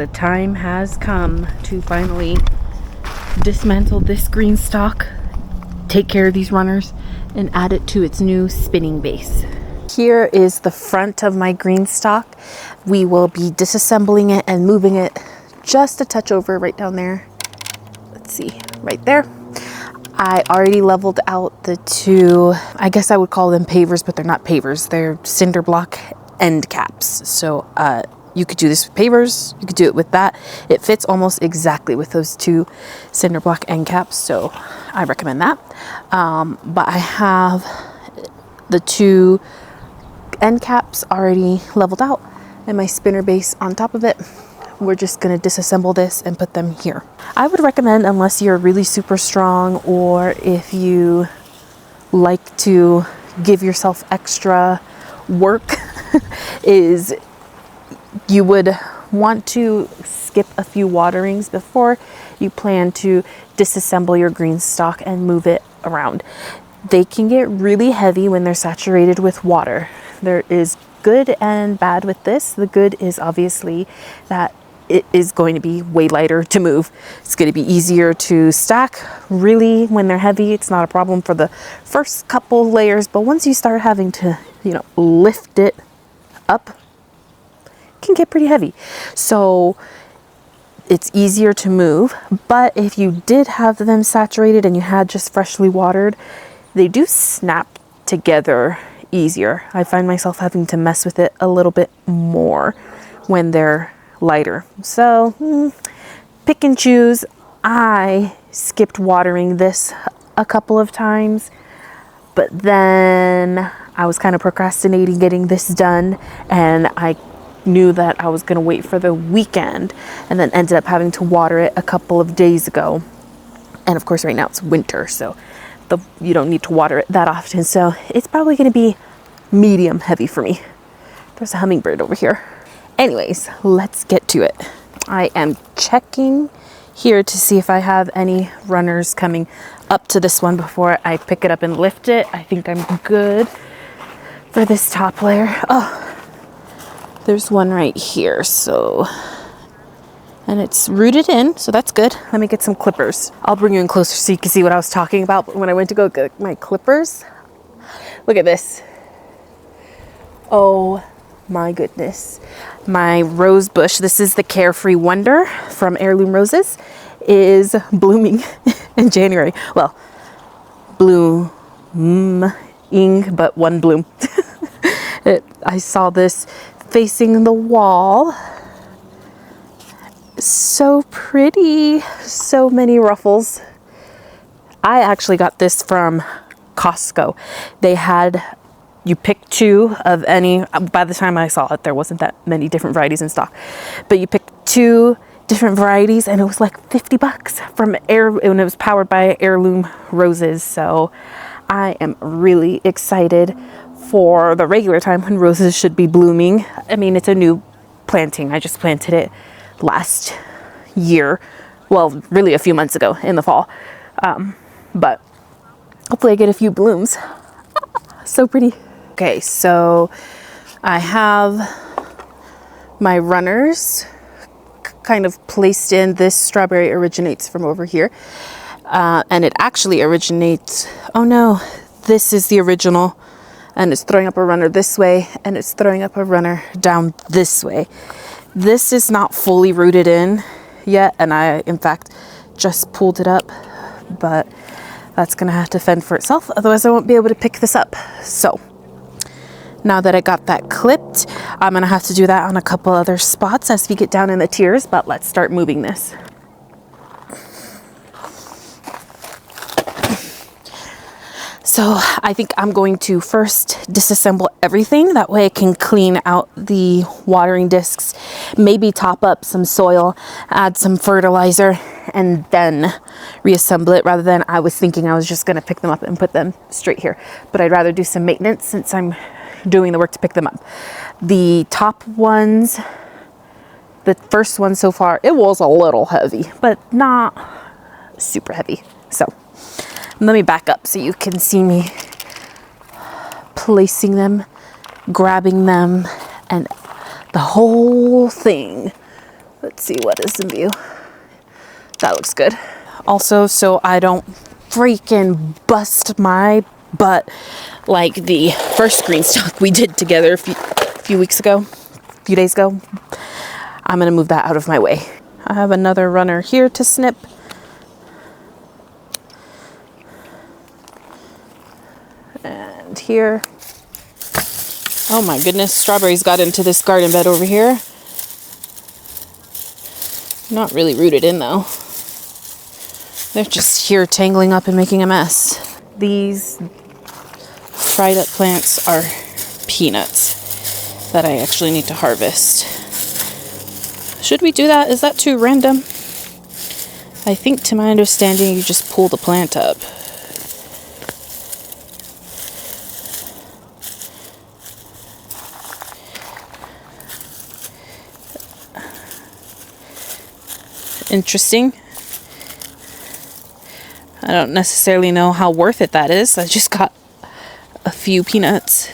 the time has come to finally dismantle this Greenstalk, take care of these runners, and add it to its new spinning base. Here is the front of my Greenstalk. We will be disassembling it and moving it just a touch over right down there. Let's see, right there. I already leveled out the two, I guess I would call them pavers, but they're not pavers. They're cinder block end caps. So you could do this with pavers, you could do it with that. It fits almost exactly with those two cinder block end caps, so I recommend that. But I have the two end caps already leveled out and my spinner base on top of it. We're just going to disassemble this and put them here. I would recommend, unless you're really super strong or if you like to give yourself extra work, is you would want to skip a few waterings before you plan to disassemble your Greenstalk and move it around. They can get really heavy when they're saturated with water. There is good and bad with this. The good is obviously that it is going to be way lighter to move. It's going to be easier to stack. Really, when they're heavy, it's not a problem for the first couple layers, but once you start having to, lift it up, it can get pretty heavy. So it's easier to move, but if you did have them saturated and you had just freshly watered, they do snap together easier. I find myself having to mess with it a little bit more when they're lighter. So pick and choose. I skipped watering this a couple of times, but then I was kind of procrastinating getting this done, and I knew that I was going to wait for the weekend, and then ended up having to water it a couple of days ago. And of course right now it's winter, so you don't need to water it that often, so it's probably going to be medium heavy for me. There's a hummingbird over here. Anyways, let's get to it. I am checking here to see if I have any runners coming up to this one before I pick it up and lift it. I think I'm good for this top layer. Oh, there's one right here, and it's rooted in, so that's good. Let me get some clippers. I'll bring you in closer so you can see what I was talking about. But when I went to go get my clippers, look at this. Oh my goodness. My rose bush, this is the Carefree Wonder from Heirloom Roses, is blooming in January. Well, blooming, but one bloom. I saw this facing the wall. So pretty. So many ruffles. I actually got this from Costco. They had, you pick two of any, by the time I saw it, there wasn't that many different varieties in stock, but you pick two different varieties and it was like $50 from and it was powered by Heirloom Roses. So I am really excited for the regular time when roses should be blooming. I mean, it's a new planting. I just planted it last year. Well, really a few months ago in the fall. But hopefully I get a few blooms. So pretty. Okay, so I have my runners kind of placed in. This strawberry originates from over here. And it actually originates, oh no, this is the original. And it's throwing up a runner this way, and it's throwing up a runner down this way. This is not fully rooted in yet, and I, in fact, just pulled it up, but that's gonna have to fend for itself, otherwise I won't be able to pick this up. So now that I got that clipped, I'm gonna have to do that on a couple other spots as we get down in the tiers, but let's start moving this. So I think I'm going to first disassemble everything. That way I can clean out the watering discs, maybe top up some soil, add some fertilizer, and then reassemble it, rather than I was thinking I was just going to pick them up and put them straight here. But I'd rather do some maintenance since I'm doing the work to pick them up. The top ones, the first one so far, it was a little heavy, but not super heavy. So let me back up so you can see me placing them, grabbing them, and the whole thing Let's see what is in view. That looks good. Also, so I don't freaking bust my butt like the first Greenstalk we did together a few days ago, I'm gonna move that out of my way. I have another runner here to snip. And here. Oh my goodness, strawberries got into this garden bed over here. Not really rooted in though. They're just here tangling up and making a mess. These fried up plants are peanuts that I actually need to harvest. Should we do that? Is that too random? I think to my understanding you just pull the plant up. Interesting. I don't necessarily know how worth it that is. I just got a few peanuts.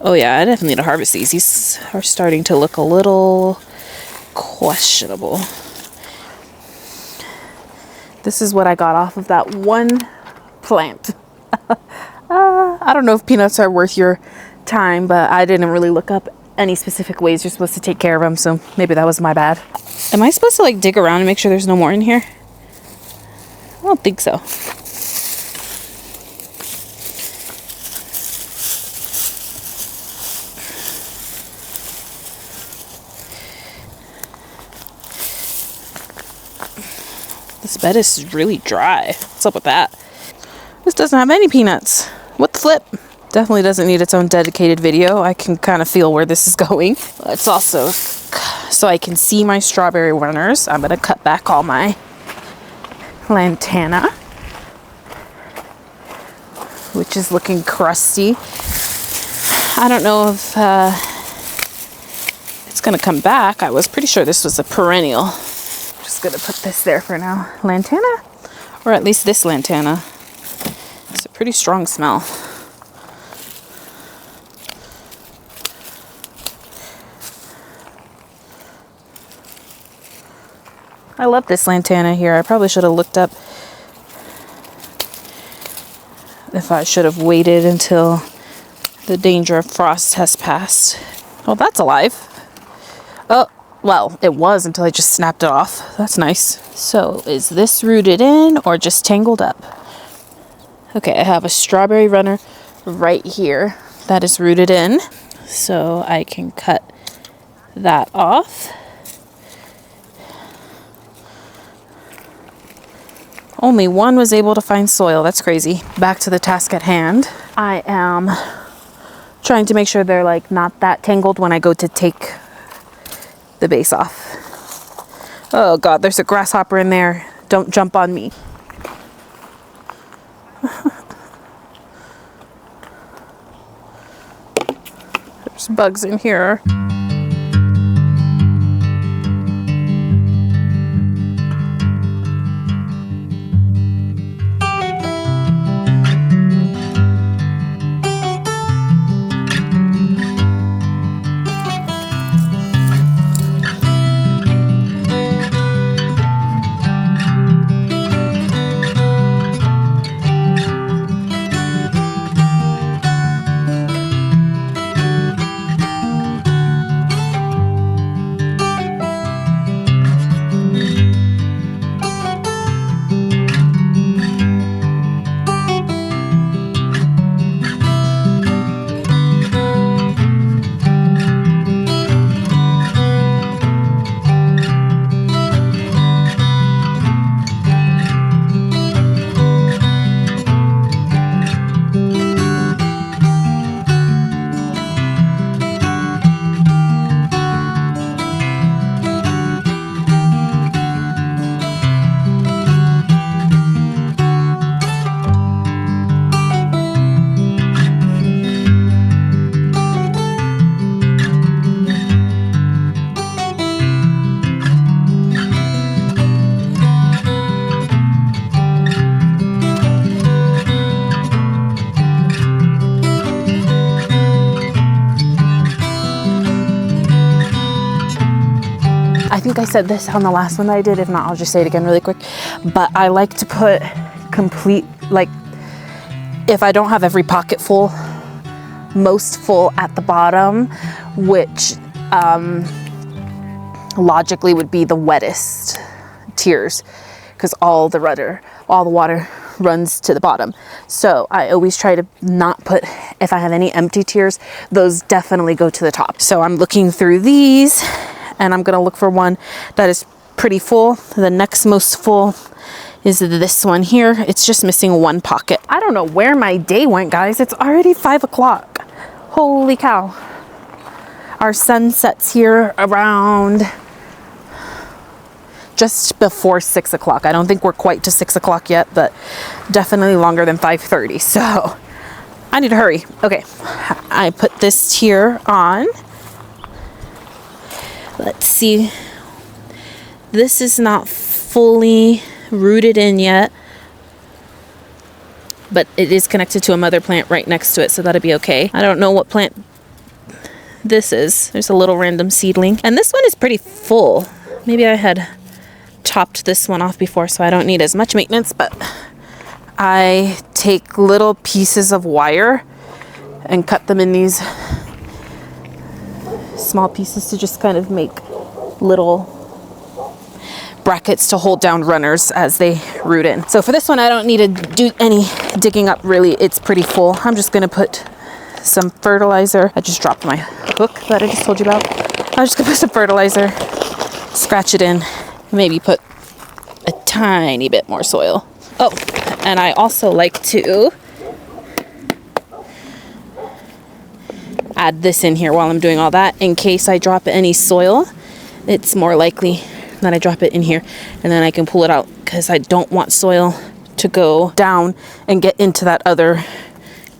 Oh yeah, I definitely need to harvest these. These are starting to look a little questionable. This is what I got off of that one plant. I don't know if peanuts are worth your time, but I didn't really look up any specific ways you're supposed to take care of them, so maybe that was my bad. Am I supposed to like dig around and make sure there's no more in here? I don't think so. This bed is really dry. What's up with that? This doesn't have any peanuts. What the flip? Definitely doesn't need its own dedicated video. I can kind of feel where this is going. It's also so I can see my strawberry runners. I'm gonna cut back all my lantana, which is looking crusty. I don't know if it's gonna come back. I was pretty sure this was a perennial. Just gonna put this there for now. Lantana, or at least this lantana. It's a pretty strong smell. I love this lantana here. I probably should have looked up if I should have waited until the danger of frost has passed. Oh, that's alive. Oh, well, it was until I just snapped it off. That's nice. So is this rooted in or just tangled up? Okay, I have a strawberry runner right here that is rooted in. So I can cut that off. Only one was able to find soil. That's crazy. Back to the task at hand. I am trying to make sure they're like not that tangled when I go to take the base off. Oh God, there's a grasshopper in there. Don't jump on me. There's bugs in here. I think I said this on the last one that I did. If not, I'll just say it again really quick. But I like to put complete, like, if I don't have every pocket full, most full at the bottom, which logically would be the wettest tiers, because all the water runs to the bottom. So I always try to not put, if I have any empty tiers, those definitely go to the top. So I'm looking through these and I'm gonna look for one that is pretty full. The next most full is this one here. It's just missing one pocket. I don't know where my day went, guys. It's already 5 o'clock. Holy cow. Our sun sets here around just before 6 o'clock. I don't think we're quite to 6 o'clock yet, but definitely longer than 5:30. So I need to hurry. Okay, I put this tier on. Let's see. This is not fully rooted in yet, but it is connected to a mother plant right next to it, so that'll be okay. I don't know what plant this is. There's a little random seedling, and this one is pretty full. Maybe I had chopped this one off before, so I don't need as much maintenance, but I take little pieces of wire and cut them in these small pieces to just kind of make little brackets to hold down runners as they root in. So for this one, I don't need to do any digging up really. It's pretty full. I'm just gonna put some fertilizer. I just dropped my hook that I just told you about. I'm just gonna put some fertilizer, scratch it in, maybe put a tiny bit more soil. Oh, and I also like to add this in here while I'm doing all that. In case I drop any soil, it's more likely that I drop it in here and then I can pull it out, because I don't want soil to go down and get into that other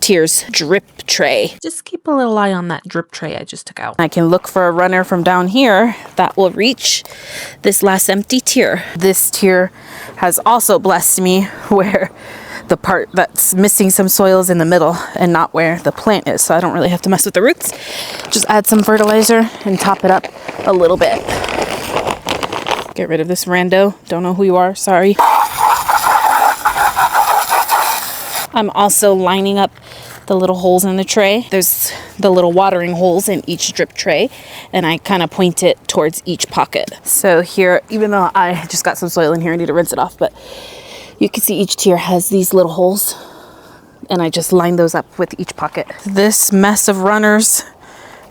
tier's drip tray. Just keep a little eye on that drip tray I just took out. I can look for a runner from down here that will reach this last empty tier. This tier has also blessed me where the part that's missing some soil is in the middle and not where the plant is, so I don't really have to mess with the roots. Just add some fertilizer and top it up a little bit. Get rid of this rando. Don't know who you are, sorry. I'm also lining up the little holes in the tray. There's the little watering holes in each drip tray, and I kind of point it towards each pocket. So here, even though I just got some soil in here, I need to rinse it off, but you can see each tier has these little holes, and I just line those up with each pocket. This mess of runners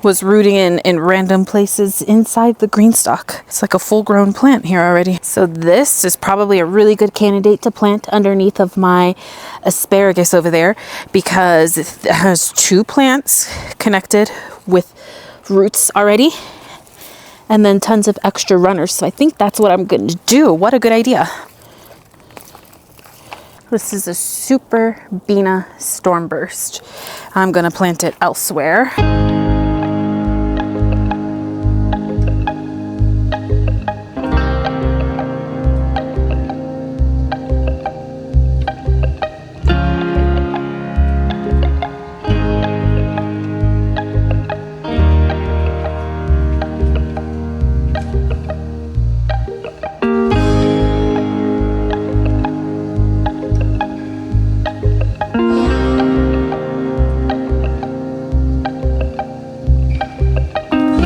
was rooting in random places inside the Greenstalk. It's like a full-grown plant here already. So this is probably a really good candidate to plant underneath of my asparagus over there, because it has 2 plants connected with roots already, and then tons of extra runners. So I think that's what I'm going to do. What a good idea. This is a Super Bina Stormburst. I'm going to plant it elsewhere.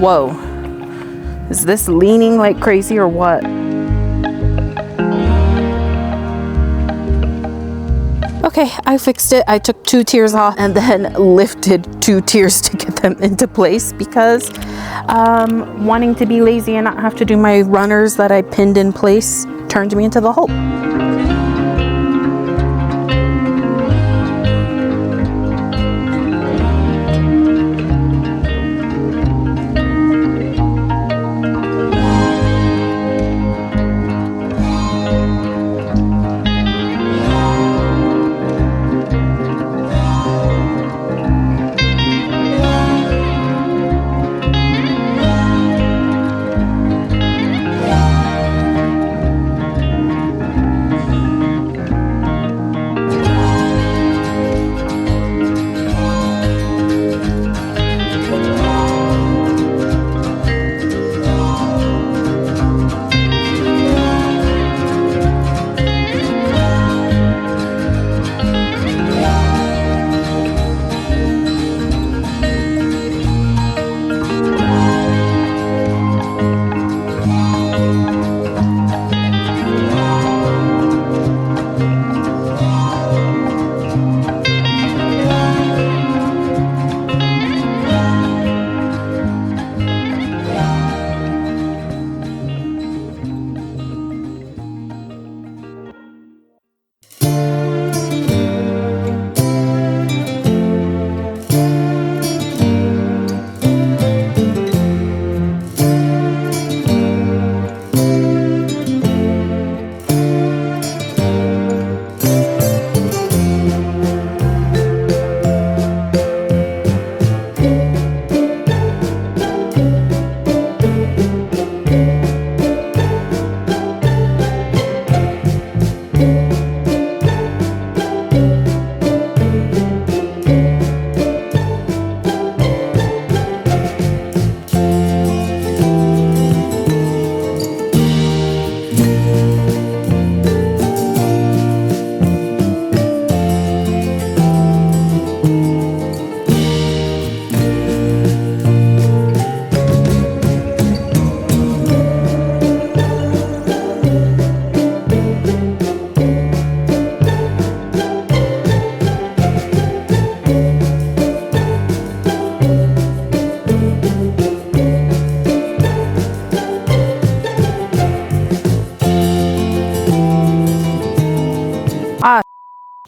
Whoa, is this leaning like crazy or what? Okay, I fixed it. I took 2 tiers off and then lifted 2 tiers to get them into place, because wanting to be lazy and not have to do my runners that I pinned in place turned me into the Hulk.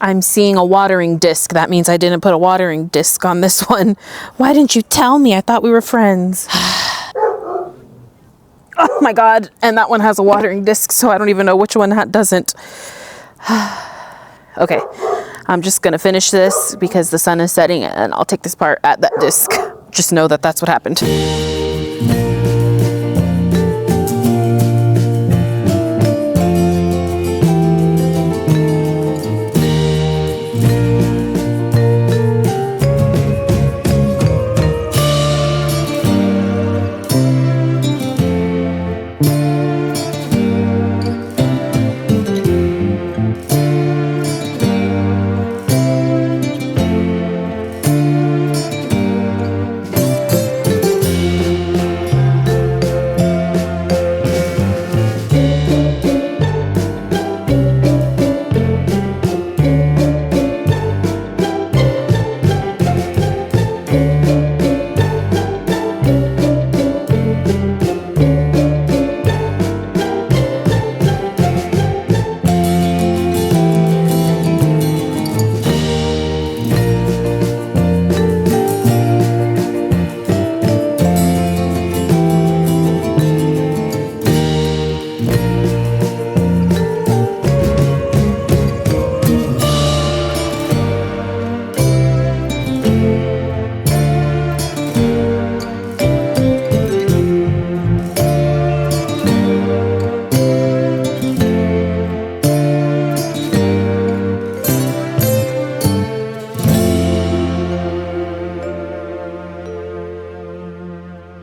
I'm seeing a watering disc. That means I didn't put a watering disc on this one. Why didn't you tell me? I thought we were friends. Oh my God. And that one has a watering disc, so I don't even know which one doesn't. Okay. I'm just going to finish this because the sun is setting and I'll take this part at that disc. Just know that that's what happened.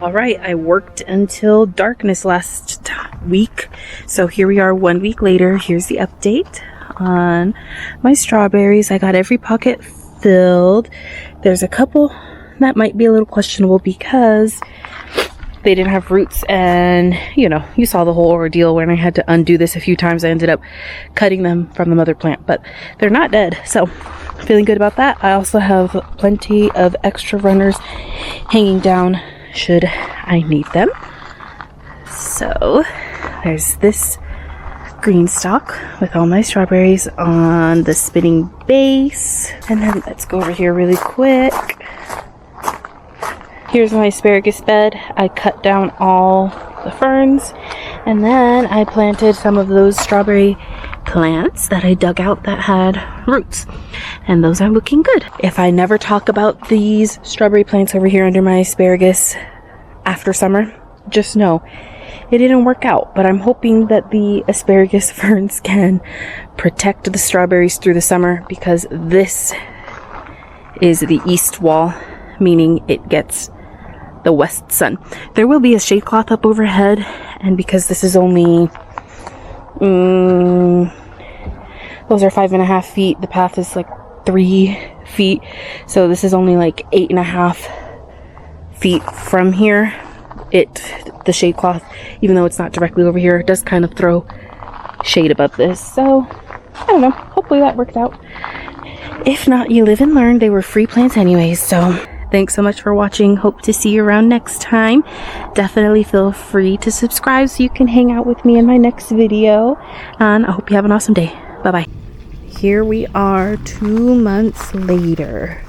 All right, I worked until darkness last week. So here we are 1 week later. Here's the update on my strawberries. I got every pocket filled. There's a couple that might be a little questionable because they didn't have roots, and you know, you saw the whole ordeal when I had to undo this a few times. I ended up cutting them from the mother plant, but they're not dead, so feeling good about that. I also have plenty of extra runners hanging down should I need them. So there's this Greenstalk with all my strawberries on the spinning base, and then let's go over here really quick. Here's my asparagus bed. I cut down all the ferns, and then I planted some of those strawberry plants that I dug out that had roots, and those are looking good. If I never talk about these strawberry plants over here under my asparagus after summer, just know it didn't work out, but I'm hoping that the asparagus ferns can protect the strawberries through the summer, because this is the east wall, meaning it gets the west sun. There will be a shade cloth up overhead, and because this is only those are 5.5 feet, the path is like 3 feet, so this is only like 8.5 feet from here. The shade cloth, even though it's not directly over here, does kind of throw shade above this, so I don't know, hopefully that worked out. If not, you live and learn. They were free plants anyways. So thanks so much for watching. Hope to see you around next time. Definitely feel free to subscribe so you can hang out with me in my next video, and I hope you have an awesome day. Bye bye. Here we are 2 months later.